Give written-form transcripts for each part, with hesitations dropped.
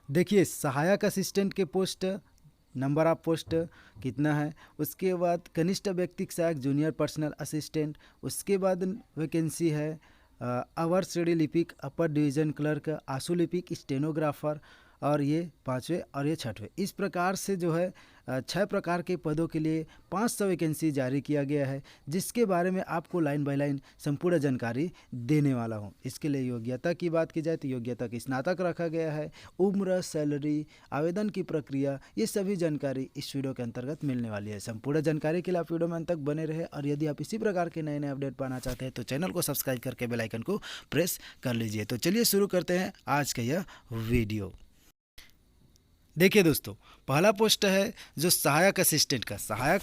देखिए, सहायक असिस्टेंट के पोस्ट, नंबर ऑफ पोस्ट कितना है, उसके बाद कनिष्ठ व्यक्तिक सहायक जूनियर पर्सनल असिस्टेंट, उसके बाद वैकेंसी है अवर श्रेणी लिपिक अपर डिवीज़न क्लर्क, आशु लिपिक स्टेनोग्राफर, और ये पाँचवें और ये छठवें। इस प्रकार से जो है 6 प्रकार के पदों के लिए 500 वैकेंसी जारी किया गया है, जिसके बारे में आपको लाइन बाय लाइन संपूर्ण जानकारी देने वाला हूँ। इसके लिए योग्यता की बात की जाए तो योग्यता की स्नातक रखा गया है। उम्र, सैलरी, आवेदन की प्रक्रिया, ये सभी जानकारी इस वीडियो के अंतर्गत मिलने वाली है। संपूर्ण जानकारी के लिए आप वीडियो में अंत तक बने रहे, और यदि आप इसी प्रकार के नए नए अपडेट पाना चाहते हैं तो चैनल को सब्सक्राइब करके बेल आइकन को प्रेस कर लीजिए। तो चलिए शुरू करते हैं आज का यह वीडियो। देखिए दोस्तों, पहला पोस्ट है जो सहायक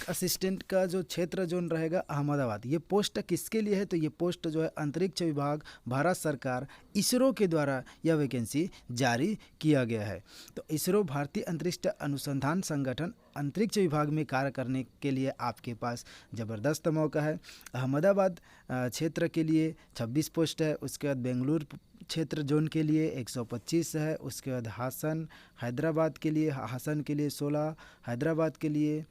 असिस्टेंट का जो क्षेत्र जोन रहेगा अहमदाबाद। ये पोस्ट किसके लिए है, तो ये पोस्ट जो है अंतरिक्ष विभाग, भारत सरकार, इसरो के द्वारा यह वैकेंसी जारी किया गया है। तो इसरो, भारतीय अंतरिक्ष अनुसंधान संगठन, अंतरिक्ष विभाग में कार्य करने के लिए आपके पास ज़बरदस्त मौका है। अहमदाबाद क्षेत्र के लिए 26 पोस्ट है। उसके बाद बेंगलुरु क्षेत्र जोन के लिए 125 है। उसके बाद हैदराबाद के लिए 16, हैदराबाद के लिए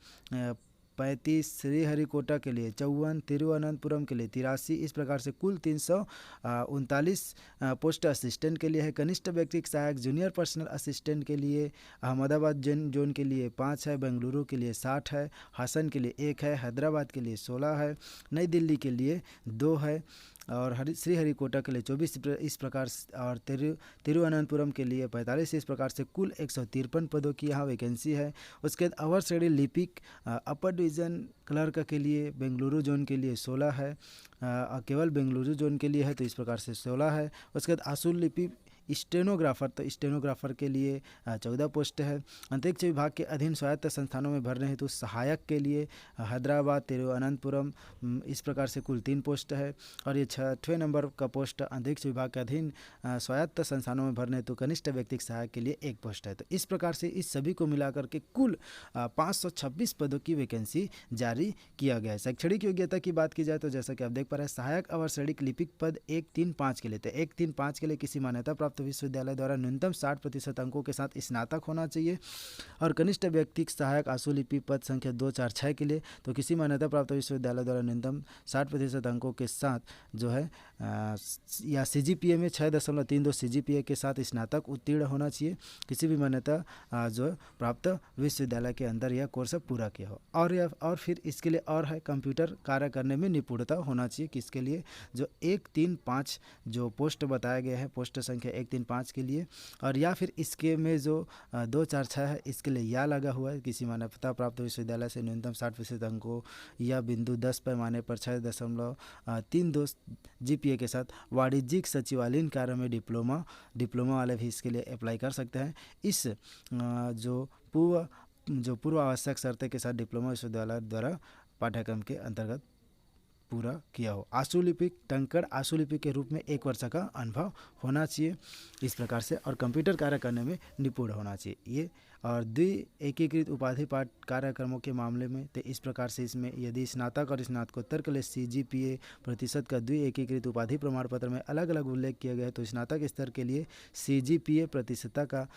35, श्रीहरिकोटा के लिए 54, तिरुवनंतपुरम के लिए 83, इस प्रकार से कुल 339 पोस्ट असिस्टेंट के लिए है। कनिष्ठ व्यक्तिक सहायक जूनियर पर्सनल असिस्टेंट के लिए अहमदाबाद जोन के लिए 5 है, बेंगलुरु के लिए 60 है, हासन के लिए 1 है, हैदराबाद के लिए 16 है, नई दिल्ली के लिए 2 है, और श्रीहरिकोटा के लिए 24, इस प्रकार और तिरुवनंतपुरम के लिए 45, इस प्रकार से कुल 153 पदों की यहाँ वैकेंसी है। उसके बाद अवर श्रेणी लिपिक अपर डिवीज़न क्लर्क के लिए बेंगलुरु जोन के लिए 16 है, केवल बेंगलुरु जोन के लिए है, तो इस प्रकार से 16 है। उसके बाद आशु लिपिक स्टेनोग्राफर, तो स्टेनोग्राफर के लिए 14 पोस्ट है। अंतरिक्ष विभाग के अधीन स्वायत्त संस्थानों में भरने हेतु सहायक के लिए हैदराबाद, तिरुवनंतपुरम, इस प्रकार से कुल 3 पोस्ट है। और ये 6वें नंबर का पोस्ट अंतरिक्ष विभाग के अधीन स्वायत्त संस्थानों में भरने हेतु कनिष्ठ व्यक्तिक सहायक के लिए 1 पोस्ट है। तो इस प्रकार से इस सभी को मिलाकर के कुल 526 पदों की वैकेंसी जारी किया गया है। शैक्षणिक योग्यता की बात की जाए तो जैसा कि आप देख पा रहे हैं, सहायक अवर श्रेणी लिपिक पद 1-3-5 के लिए, तो 1-3-5 के लिए किसी मान्यता प्राप्त विश्वविद्यालय द्वारा न्यूनतम 60% अंकों के साथ स्नातक होना चाहिए। और कनिष्ठ व्यक्तिक सहायक आशु लिपि पद संख्या 2, 4, 6 के लिए, तो किसी मान्यता प्राप्त विश्वविद्यालय द्वारा न्यूनतम 60% अंकों के साथ जो है या CGPA में 6.32 CGPA के साथ स्नातक उत्तीर्ण होना चाहिए। किसी भी मान्यता जो प्राप्त विश्वविद्यालय के अंदर यह कोर्स पूरा किया हो। और फिर इसके लिए और है कंप्यूटर कार्य करने में निपुणता होना चाहिए। किसके लिए, जो 1-3-5 जो पोस्ट बताया गया है, पोस्ट संख्या 1-3-5 के लिए, और या फिर इसके में जो 2, 4, 6 है, इसके लिए या लगा हुआ है, किसी मान्यता प्राप्त विश्वविद्यालय से न्यूनतम 60% अंकों या बिंदु 10 पैमाने पर 6.32 GPA के साथ वाणिज्यिक सचिवालयीन कार्य में डिप्लोमा वाले भी इसके लिए अप्लाई कर सकते हैं। इस जो पूर्व आवश्यक शर्तें के साथ डिप्लोमा विश्वविद्यालय द्वारा पाठ्यक्रम के अंतर्गत पूरा किया हो। आशु लिपिक टंकड़ आशु लिपिक के रूप में 1 वर्ष का अनुभव होना चाहिए इस प्रकार से, और कंप्यूटर कार्य करने में निपुण होना चाहिए ये। और एकीकृत उपाधि पाठ कार्यक्रमों के मामले में, तो इस प्रकार से इसमें यदि स्नातक और स्नातकोत्तर के लिए CGPA प्रतिशत का एकीकृत उपाधि प्रमाण पत्र में अलग अलग उल्लेख किया गया है, तो स्नातक स्तर के लिए CGPA प्रतिशतता का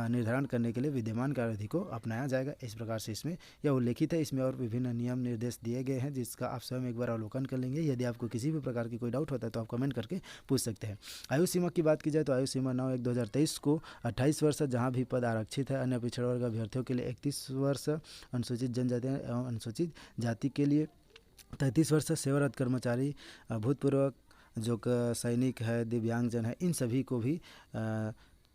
निर्धारण करने के लिए विद्यमान कार्यविधि को अपनाया जाएगा। इस प्रकार से इसमें यह उल्लेखित है। इसमें और विभिन्न नियम निर्देश दिए गए हैं, जिसका आप स्वयं एक बार अवलोकन कर लेंगे। यदि आपको किसी भी प्रकार की कोई डाउट होता है तो आप कमेंट करके पूछ सकते हैं। आयु सीमा की बात की जाए तो आयु सीमा 9/1/2023 को 28 वर्ष जहाँ भी पद आरक्षित है। अन्य पिछड़ा वर्ग अभ्यर्थियों के लिए 31 वर्ष, अनुसूचित जनजाति एवं अनुसूचित जाति के लिए 33 वर्ष, सेवारत कर्मचारी, भूतपूर्व जो सैनिक है, दिव्यांगजन है, इन सभी को भी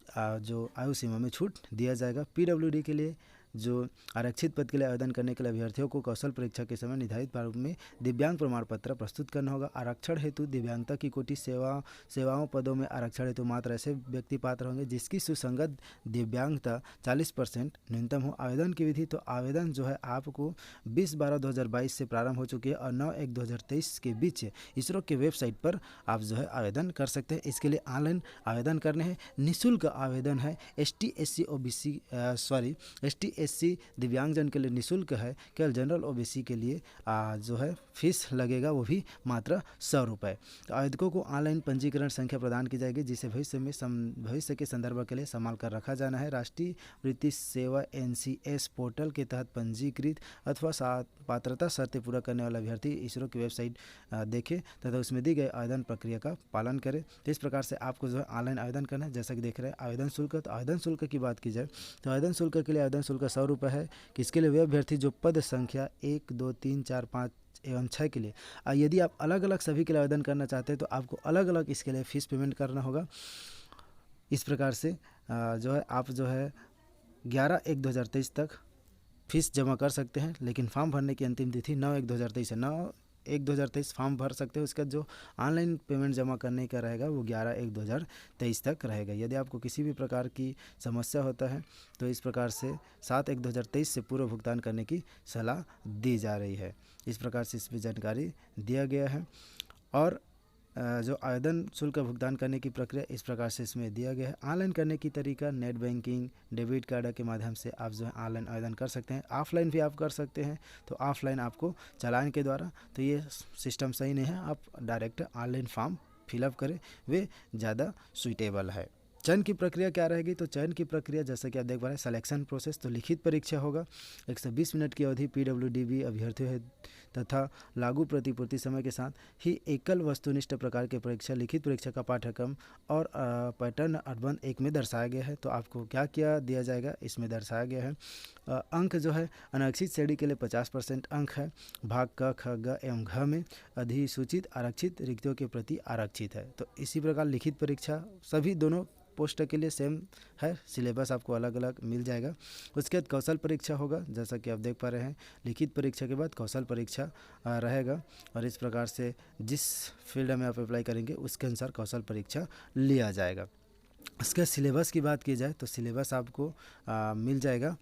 जो आयु सीमा में छूट दिया जाएगा। PWD के लिए जो आरक्षित पद के लिए आवेदन करने के लिए अभ्यर्थियों को कौशल परीक्षा के समय निर्धारित प्रारूप में दिव्यांग प्रमाण पत्र प्रस्तुत करना होगा। आरक्षण हेतु दिव्यांगता की कोटि सेवाओं पदों में आरक्षण हेतु मात्र ऐसे व्यक्ति पात्र होंगे जिसकी सुसंगत दिव्यांगता 40% न्यूनतम हो। आवेदन की विधि, तो आवेदन जो है आपको 20/12/2022 से प्रारंभ हो चुकी है और 9/1/2023 के बीच इसरो के वेबसाइट पर आप जो है आवेदन कर सकते हैं। इसके लिए ऑनलाइन आवेदन करने हैं। निःशुल्क आवेदन है। ST SC SC दिव्यांगजन के लिए निःशुल्क है। केवल जनरल OBC के लिए जो है फीस लगेगा, वो भी मात्र 100 रुपये। तो आवेदकों को ऑनलाइन पंजीकरण संख्या प्रदान की जाएगी, जिसे भविष्य के संदर्भ के लिए संभाल कर रखा जाना है। राष्ट्रीय वृत्ति सेवा NCS पोर्टल के तहत पंजीकृत अथवा पात्रता शर्तें पूरा करने वाला अभ्यर्थी इसरो की वेबसाइट देखे तथा उसमें दी गई आवेदन प्रक्रिया का पालन करे। तो इस प्रकार से आपको जो है ऑनलाइन आवेदन करना है। जैसा कि देख रहे हैं आवेदन शुल्क, तो आवेदन शुल्क की बात की जाए तो आवेदन शुल्क के लिए आवेदन शुल्क 100 रुपये है। किसके लिए? वे अभ्यर्थी जो पद संख्या 1, 2, 3, 4, 5 एवं 6 के लिए। यदि आप अलग अलग सभी के लिए आवेदन करना चाहते हैं तो आपको अलग अलग इसके लिए फ़ीस पेमेंट करना होगा। इस प्रकार से जो है आप जो है 11/1/2023 तक फीस जमा कर सकते हैं, लेकिन फॉर्म भरने की अंतिम तिथि 9/1/2023 है। 9/1/2023 फॉर्म भर सकते हैं। उसका जो ऑनलाइन पेमेंट जमा करने का रहेगा वो 11/1/2023 तक रहेगा। यदि आपको किसी भी प्रकार की समस्या होता है तो इस प्रकार से 7/1/2023 से पूर्व भुगतान करने की सलाह दी जा रही है। इस प्रकार से इसमें जानकारी दिया गया है। और जो आवेदन शुल्क का भुगतान करने की प्रक्रिया इस प्रकार से इसमें दिया गया है। ऑनलाइन करने की तरीका नेट बैंकिंग, डेबिट कार्ड के माध्यम से आप जो है ऑनलाइन आवेदन कर सकते हैं। ऑफलाइन भी आप कर सकते हैं, तो ऑफलाइन आपको चालान के द्वारा, तो ये सिस्टम सही नहीं है। आप डायरेक्ट ऑनलाइन फॉर्म फिलअप करें, वे ज़्यादा सूटेबल है। चयन की प्रक्रिया क्या रहेगी? तो चयन की प्रक्रिया जैसा कि आप देख पा रहे हैं, सिलेक्शन प्रोसेस, तो लिखित परीक्षा होगा। 120 मिनट की अवधि PWDB अभ्यर्थियों है तथा लागू प्रतिपूर्ति समय के साथ ही एकल वस्तुनिष्ठ प्रकार की परीक्षा, लिखित परीक्षा का पाठ्यक्रम और पैटर्न अनुबंध 1 में दर्शाया गया है। तो आपको क्या क्या दिया जाएगा इसमें दर्शाया गया है। अंक जो है अनारक्षित श्रेणी के लिए 50% अंक है। भाग क, ख, ग एवं घ में अधिसूचित आरक्षित रिक्तियों के प्रति आरक्षित है। तो इसी प्रकार लिखित परीक्षा सभी दोनों पोस्ट के लिए सेम है। सिलेबस आपको अलग अलग मिल जाएगा। उसके बाद कौशल परीक्षा होगा, जैसा कि आप देख पा रहे हैं। लिखित परीक्षा के बाद कौशल परीक्षा रहेगा और इस प्रकार से जिस फील्ड में आप अप्लाई करेंगे उसके अनुसार कौशल परीक्षा लिया जाएगा। इसके सिलेबस की बात की जाए तो सिलेबस आपको मिल जाएगा।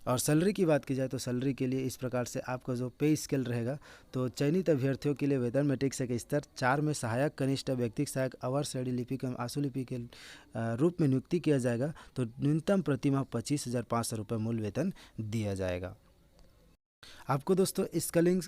और सैलरी की बात की जाए तो सैलरी के लिए इस प्रकार से आपका जो पे स्केल रहेगा, तो चयनित अभ्यर्थियों के लिए वेतन मैट्रिक्स के स्तर 4 में सहायक, कनिष्ठ, व्यक्तिगत सहायक, अवर श्रेणी लिपिक एवं आशुलिपि के रूप में नियुक्ति किया जाएगा। तो न्यूनतम प्रतिमाह 25,500 रुपये मूल वेतन दिया जाएगा। आपको दोस्तों इसका लिंक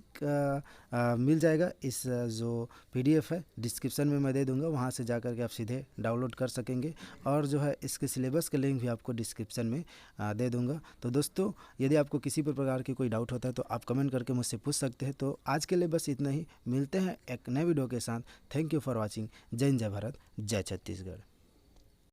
मिल जाएगा। इस जो PDF है डिस्क्रिप्शन में मैं दे दूंगा, वहां से जाकर के आप सीधे डाउनलोड कर सकेंगे। और जो है इसके सिलेबस का लिंक भी आपको डिस्क्रिप्शन में दे दूंगा। तो दोस्तों यदि आपको किसी भी प्रकार की कोई डाउट होता है तो आप कमेंट करके मुझसे पूछ सकते हैं। तो आज के लिए बस इतना ही। मिलते हैं एक नए वीडियो के साथ। Thank you for watching. जय हिंद, जय भारत, जय छत्तीसगढ़।